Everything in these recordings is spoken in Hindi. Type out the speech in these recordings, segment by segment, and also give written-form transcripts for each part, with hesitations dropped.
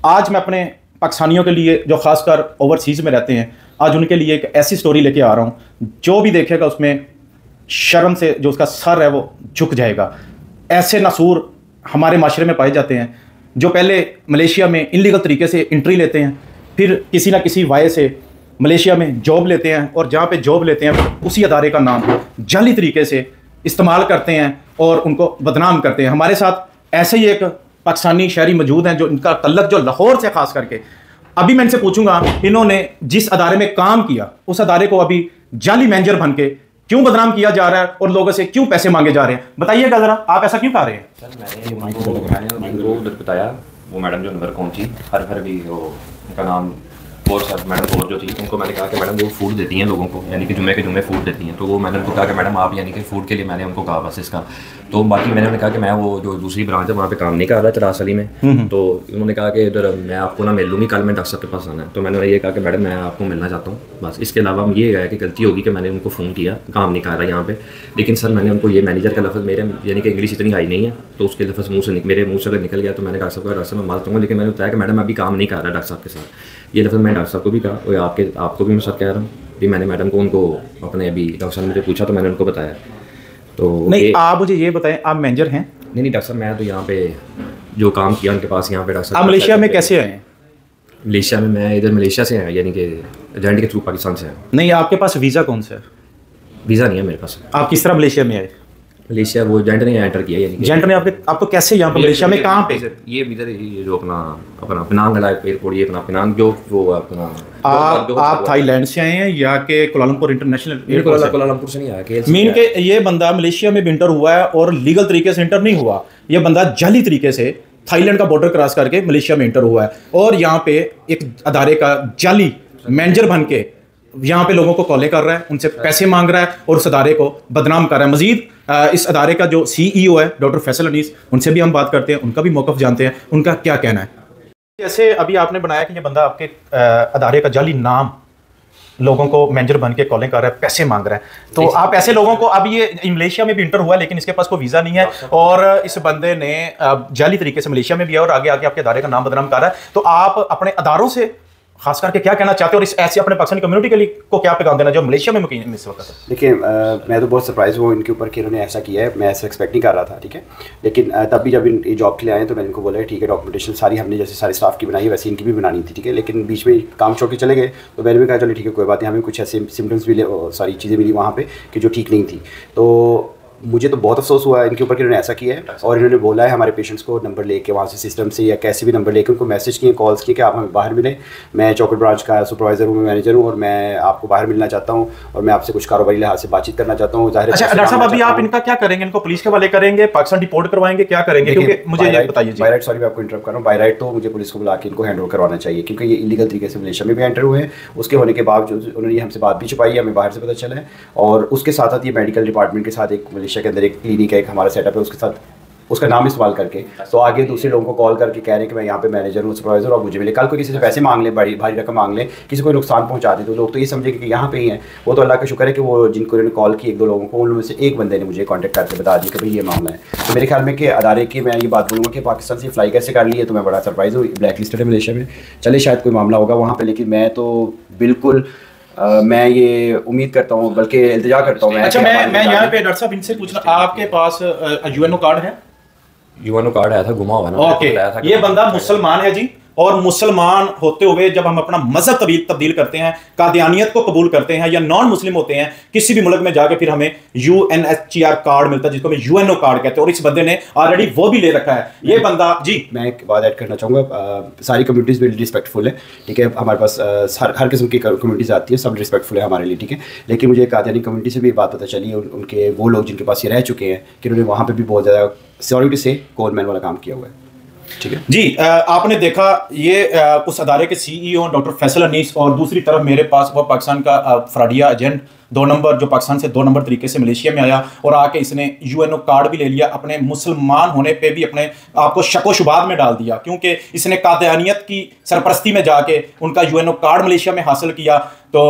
आज मैं अपने पाकिस्तानियों के लिए जो खासकर ओवरसीज़ में रहते हैं, आज उनके लिए एक ऐसी स्टोरी लेके आ रहा हूँ जो भी देखेगा उसमें शर्म से जो उसका सर है वो झुक जाएगा। ऐसे नासूर हमारे माशरे में पाए जाते हैं जो पहले मलेशिया में इलीगल तरीके से एंट्री लेते हैं, फिर किसी ना किसी वाये से मलेशिया में जॉब लेते हैं और जहाँ पे जॉब लेते हैं उसी अदारे का नाम जाली तरीके से इस्तेमाल करते हैं और उनको बदनाम करते हैं। हमारे साथ ऐसे ही एक पाकिस्तानी शहरी मौजूद हैं जो इनका तल्लक जो लाहौर से खास करके। अभी मैं इनसे पूछूंगा इन्होंने जिस अदारे में काम किया उस अदारे को अभी जाली मैनेजर बन के क्यों बदनाम किया जा रहा है और लोगों से क्यों पैसे मांगे जा रहे हैं। बताइएगा जरा, आप ऐसा क्यों कर रहे हैं? सर मैंने उधर बताया, वो मैडम जो नंबर कौन थी हर भी वो उनका नाम और सर मैडम और जो थी उनको मैंने कहा कि मैडम वो फूड देती हैं लोगों को, यानी कि जुम्मे के जुम्मे फूड देती हैं। तो वो मैंने उनको कहा कि मैडम आप यानी कि फ़ूड के लिए मैंने उनको कहा बस इसका। तो बाकी मैंने उन्हें कहा कि मैं वो जो दूसरी ब्रांच है वहाँ पे काम नहीं कर रहा चरास अली में। तो उन्होंने कहा कि इधर मैं आपको ना मिल लूँगी, कल मैं डॉक्टर साहब के पास आना है। तो मैंने ये कहा कि मैडम मैं आपको मिलना चाहता हूँ बस। इसके अलावा ये है कि गलती होगी कि मैंने उनको फ़ोन किया, काम नहीं कर रहा यहाँ पे। लेकिन सर मैंने उनको ये मैनेजर का लफ्ज़ मेरे यानी कि इंग्लिश इतनी आई नहीं है तो उसके लफ्ज़ मेरे मुँह से अगर निकल गया तो मैंने डॉक्टर साहब मैं मानता हूँ। लेकिन मैंने बताया कि मैडम अभी काम नहीं कर रहा डॉक्टर साहब के साथ। ये लफ्ज़ मैं डॉक्टर साहब को भी कहा और आपको भी मैं सर कह रहा हूँ कि मैंने मैडम को उनको अपने अभी डॉक्टर साहब ने मुझे पूछा तो मैंने उनको बताया। तो नहीं आप मुझे ये बताएं, आप मैनेजर हैं? नहीं डॉक्टर साहब मैं तो यहाँ पे जो काम किया उनके पास यहाँ पे डॉक्टर साहब। आप मलेशिया में कैसे आए हैं? मलेशिया में मैं इधर मलेशिया से आया यानी कि एजेंट के थ्रू पाकिस्तान से आया। नहीं आपके पास वीज़ा कौन सा है? वीज़ा नहीं है मेरे पास। आप किस तरह मलेशिया में आए? मलेशिया वो एजेंट ने एंटर किया, यानी एजेंट ने आपको कैसे यहाँ पर मलेशिया में कहाँ पे? ये इधर ये जो अपना पिनांग वाला एयरपोर्ट, ये अपना पिनांग जो वो अपना आप थाईलैंड से आए हैं या के कोलालमपुर इंटरनेशनल? कोलालमपुर से नहीं आया। मीन के ये बंदा मलेशिया में इंटर हुआ है और लीगल तरीके से इंटर नहीं हुआ। ये बंदा जाली तरीके से थाईलैंड का बॉर्डर क्रॉस करके मलेशिया में इंटर हुआ है और यहाँ पे एक अदारे का जाली मैनेजर बन के यहाँ पे लोगों को कॉलें कर रहा है, उनसे पैसे मांग रहा है और उस अदारे को बदनाम कर रहा है। मजीद इस अदारे का जो CEO है डॉक्टर फैसल अनीस, उनसे भी हम बात करते हैं, उनका भी मौक़िफ़ जानते हैं, उनका क्या कहना है। जैसे अभी आपने बनाया कि ये बंदा आपके अदारे का जाली नाम लोगों को मैनेजर बन के कॉलिंग कर रहा है, पैसे मांग रहा है, तो आप ऐसे लोगों को, अब ये मलेशिया में भी इंटर हुआ है लेकिन इसके पास कोई वीज़ा नहीं है और इस बंदे ने जाली तरीके से मलेशिया में भी है और आगे आके आपके अदारे का नाम बदनाम कर रहा है, तो आप अपने अदारों से खास करके क्या कहना चाहते हो और इस ऐसे अपने पाकिस्तानी कम्युनिटी के लिए को क्या पैगाम देना जो मलेशिया में मुकीम इस वक्त? देखिए मैं तो बहुत सरप्राइज़ हुआ इनके ऊपर कि इन्होंने ऐसा किया है, मैं ऐसा एक्सपेक्ट नहीं कर रहा था, ठीक है। लेकिन तब भी जब इन जॉब के लिए आए तो मैंने इनको बोला ठीक है डॉक्यूमेंटेशन सारी हमने जैसे सारे स्टाफ की बनाई है वैसे इनकी भी बनानी थी, ठीक है। लेकिन बीच में काम छोड़ के चले गए तो मैंने भी कहा चलो ठीक है कोई बात नहीं, हमें कुछ ऐसे सिम्टम्स मिले, सारी चीज़ें मिली वहाँ पर कि जो ठीक नहीं थी। तो मुझे तो बहुत अफसोस हुआ इनके ऊपर कि इन्होंने ऐसा किया है और इन्होंने बोला है हमारे पेशेंट्स को नंबर लेके वहाँ से सिस्टम से या कैसे भी नंबर लेके उनको मैसेज किए, कॉल्स किए कि आप हमें बाहर मिलें, मैं चौकट ब्रांच का सुपरवाइज़र हूँ, मैं मैनेजर हूँ और मैं आपको बाहर मिलना चाहता हूँ और मैं आपसे कुछ कारोबारी लिहाज से बातचीत करना चाहता हूँ। अच्छा डॉक्टर साहब अभी आप इनका क्या करेंगे? इनको पुलिस के हवाले करेंगे, पाकिस्तान डिपोर्ट करवाएंगे, क्या करेंगे? क्योंकि मुझे ये बताइए। बाय राइट, सॉरी मैं आपको इंटरप्ट कर रहा हूँ, बाय राइट तो मुझे पुलिस को बुला के इनको हैंड ओवर करवाना चाहिए क्योंकि ये इलीगल तरीके से मलेशिया में भी एंटर हुए हैं। उसके होने के बावजूद उन्होंने हमसे बात भी छुपाई, हमें बाहर से पता चला है और उसके साथ साथ ये मेडिकल डिपार्टमेंट के साथ एक मलेशिया के अंदर एक क्लिनिक है, एक हमारा सेटअप है, उसके साथ उसका नाम इस्तेमाल करके तो आगे दूसरे लोगों को कॉल करके कह रहे हैं कि मैं यहाँ पे मैनेजर हूँ, सुपरवाइजर और मुझे मिले। कल को किसी से पैसे मांग ले, भारी रकम मांग ले, किसी को नुकसान पहुँचा दे तो लोग तो ये समझे कि यहाँ पे ही हैं। वो तो अल्लाह का शुक्र है कि वो जिनको इन्होंने कॉल की एक दो लोगों को, उनमें से एक बंदे ने मुझे कॉन्टैक्ट करके बता दिया कि भाई ये मामला है। तो मेरे ख्याल में कि अदारे की मैं ये बात बोलूँगा कि पाकिस्तान से फ्लाई कैसे कर ली है तो मैं बड़ा सरप्राइज़ हूँ। ब्लैक लिस्टेड है मलेशिया में, चले शायद कोई मामला होगा वहाँ पर, लेकिन मैं तो बिल्कुल मैं ये उम्मीद करता हूँ बल्कि इल्तिजा करता हूँ। अच्छा मैं यहाँ पे डॉक्टर साहब इनसे पूछना, आपके पास UNO कार्ड है? UNO कार्ड आया था गुमा हुआ ना। ओके, ये बंदा मुसलमान है जी और मुसलमान होते हुए जब हम अपना मजहब तब्दील करते हैं, कादियानियत को कबूल करते हैं या नॉन मुस्लिम होते हैं किसी भी मुल्क में जाके, फिर हमें UNHCR कार्ड मिलता है जिसको हम UNO कार्ड कहते हैं और इस बंदे ने ऑलरेडी वो भी ले रखा है। ये बंदा जी, मैं एक बात ऐड करना चाहूँगा, सारी कम्युनिटीज़ भी रिस्पेक्टफुल है, ठीक है। हमारे पास हर किस्म की कम्युनिटीज़ आती है, सब रिस्पेक्टफुल है हमारे लिए, ठीक है। लेकिन मुझे कादियानी कम्युनिटी से भी बात पता चली, उनके वो लोग जिनके पास ये रह चुके हैं कि उन्होंने वहाँ पर भी बहुत ज़्यादा सिक्योरिटी से कोलमैन वाला काम किया हुआ है, ठीक है जी। आपने देखा ये उस अदारे के CEO डॉक्टर फैसल अनीस और दूसरी तरफ मेरे पास वो पाकिस्तान का फ्राडिया एजेंट 2 नंबर, जो पाकिस्तान से 2 नंबर तरीके से मलेशिया में आया और आके इसने यूएनओ कार्ड भी ले लिया, अपने मुसलमान होने पे भी अपने आपको शको शुबात में डाल दिया, क्योंकि इसने कादियानियत की सरपरस्ती में जाके उनका यूएनओ कार्ड मलेशिया में हासिल किया। तो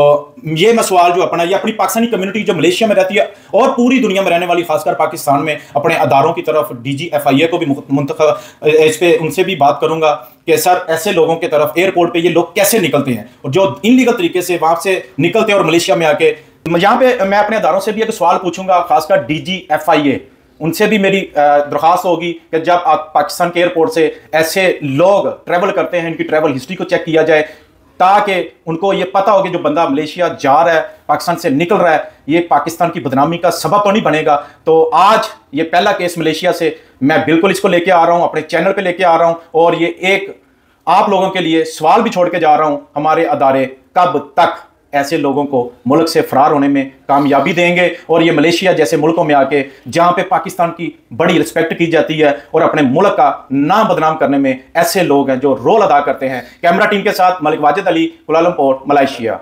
ये मैं सवाल जो अपना, ये अपनी पाकिस्तानी कम्युनिटी जो मलेशिया में रहती है और पूरी दुनिया में रहने वाली, खासकर पाकिस्तान में अपने अदारों की तरफ DGFIA को भी मुंतखब इस पे उनसे भी बात करूंगा कि सर ऐसे लोगों की तरफ एयरपोर्ट पे ये लोग कैसे निकलते हैं और जो इनलीगल तरीके से वहां से निकलते हैं और मलेशिया में आके, यहाँ पे मैं अपने अदारों से भी एक सवाल पूछूंगा, खासकर DGFIA उनसे भी मेरी दरख्वास्त होगी कि जब आप पाकिस्तान के एयरपोर्ट से ऐसे लोग ट्रैवल करते हैं, इनकी ट्रैवल हिस्ट्री को चेक किया जाए, ताकि उनको ये पता हो कि जो बंदा मलेशिया जा रहा है, पाकिस्तान से निकल रहा है, ये पाकिस्तान की बदनामी का सबब तो नहीं बनेगा। तो आज ये पहला केस मलेशिया से मैं बिल्कुल इसको लेके आ रहा हूं, अपने चैनल पे लेके आ रहा हूं, और ये एक आप लोगों के लिए सवाल भी छोड़ के जा रहा हूं, हमारे अदारे कब तक ऐसे लोगों को मुल्क से फरार होने में कामयाबी देंगे, और ये मलेशिया जैसे मुल्कों में आके जहां पे पाकिस्तान की बड़ी रिस्पेक्ट की जाती है और अपने मुल्क का नाम बदनाम करने में ऐसे लोग हैं जो रोल अदा करते हैं। कैमरा टीम के साथ मलिक वाजिद अली, कुआलालंपुर, मलेशिया।